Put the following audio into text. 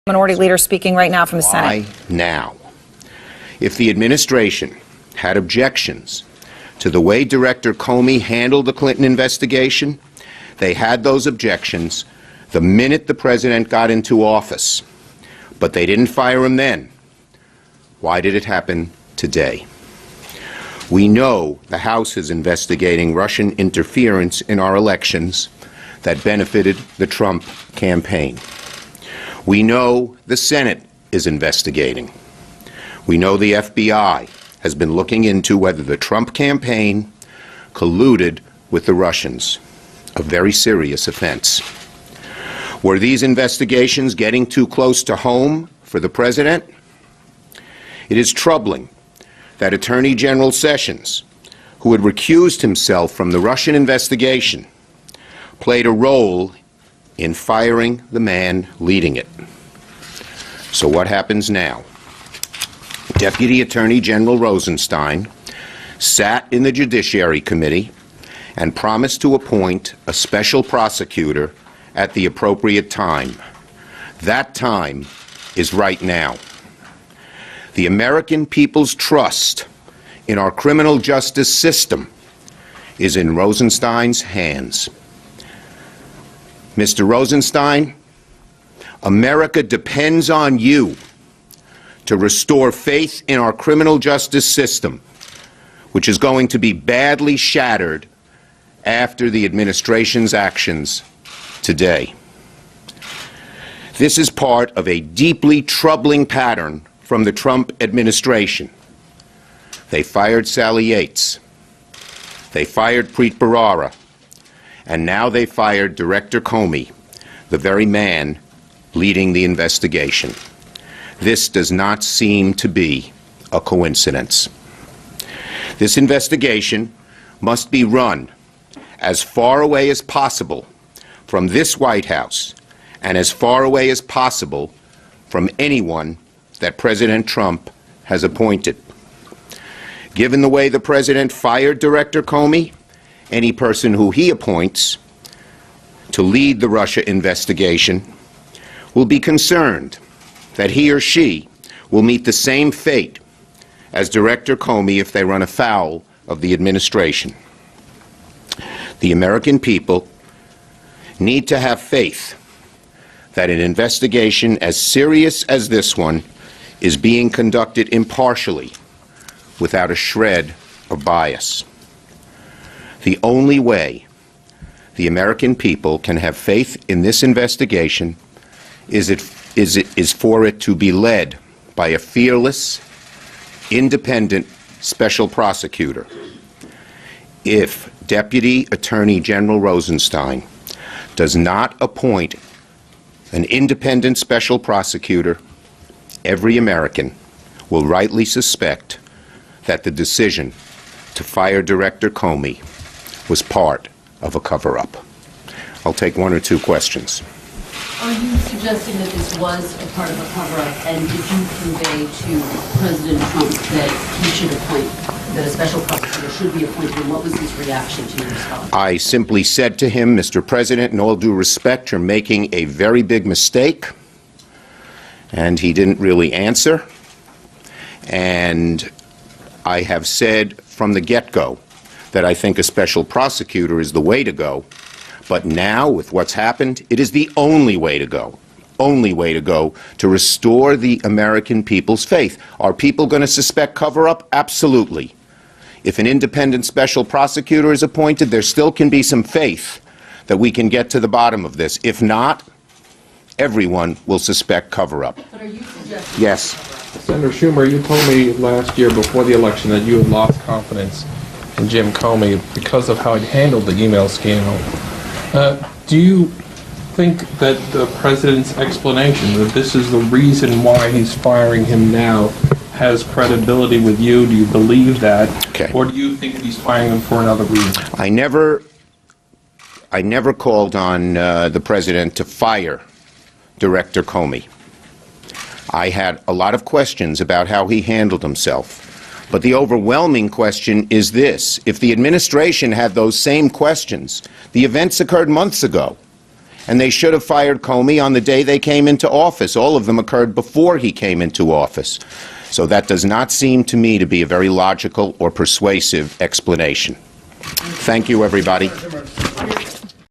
Minority Leader speaking right now from the Senate. Why now? If the administration had objections to the way Director Comey handled the Clinton investigation, they had those objections the minute the president got into office. But they didn't fire him then. Why did it happen today? We know the House is investigating Russian interference in our elections that benefited the Trump campaign. We know the Senate is investigating. We know the FBI has been looking into whether the Trump campaign colluded with the Russians, a very serious offense. Were these investigations getting too close to home for the president? It is troubling that Attorney General Sessions, who had recused himself from the Russian investigation, played a role in firing the man leading it. So what happens now? Deputy Attorney General Rosenstein sat in the Judiciary Committee and promised to appoint a special prosecutor at the appropriate time. That time is right now. The American people's trust in our criminal justice system is in Rosenstein's hands. Mr. Rosenstein, America depends on you to restore faith in our criminal justice system, which is going to be badly shattered after the administration's actions today. This is part of a deeply troubling pattern from the Trump administration. They fired Sally Yates. They fired Preet Bharara. And now they fired Director Comey, the very man leading the investigation. This does not seem to be a coincidence. This investigation must be run as far away as possible from this White House and as far away as possible from anyone that President Trump has appointed. Given the way the president fired Director Comey, any person who he appoints to lead the Russia investigation will be concerned that he or she will meet the same fate as Director Comey if they run afoul of the administration. The American people need to have faith that an investigation as serious as this one is being conducted impartially, without a shred of bias. The only way the American people can have faith in this investigation is for it to be led by a fearless, independent special prosecutor. If Deputy Attorney General Rosenstein does not appoint an independent special prosecutor, every American will rightly suspect that the decision to fire Director Comey was part of a cover-up. I'll take one or two questions. Are you suggesting that this was a part of a cover-up, and did you convey to President Trump that he should appoint, that a special prosecutor should be appointed, and what was his reaction to your response? I simply said to him, Mr. President, in all due respect, you're making a very big mistake, and he didn't really answer. And I have said from the get-go that I think a special prosecutor is the way to go. But now, with what's happened, it is the only way to go. Only way to go to restore the American people's faith. Are people going to suspect cover-up? Absolutely. If an independent special prosecutor is appointed, there still can be some faith that we can get to the bottom of this. If not, everyone will suspect cover-up. But are you suggesting? Yes. Senator Schumer, you told me last year before the election that you had lost confidence in Jim Comey because of how he handled the email scandal. Do you think that the president's explanation that this is the reason why he's firing him now has credibility with you? Do you believe that? Okay. Or do you think that he's firing him for another reason? I never called on the president to fire Director Comey. I had a lot of questions about how he handled himself. But the overwhelming question is this. If the administration had those same questions, the events occurred months ago. And they should have fired Comey on the day they came into office. All of them occurred before he came into office. So that does not seem to me to be a very logical or persuasive explanation. Thank you, everybody.